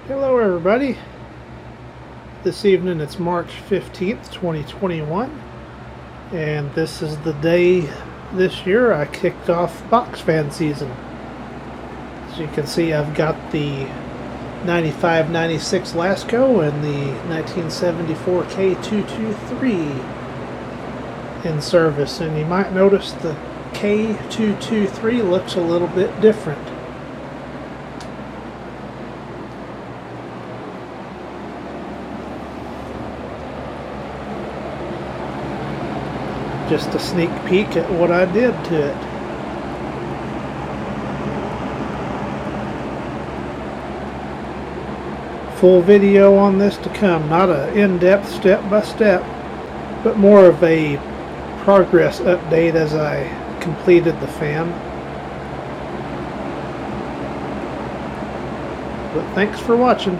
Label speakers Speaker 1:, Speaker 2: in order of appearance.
Speaker 1: Hello everybody. This evening it's March 15th, 2021, and this is the day this year I kicked off box fan season. As you can see, I've got the 95-96 Lasko and the 1974 K223 in service, and you might notice the K223 looks a little bit different. Just a sneak peek at what I did to it. Full video on this to come, not an in-depth step-by-step, but more of a progress update as I completed the fan. But thanks for watching.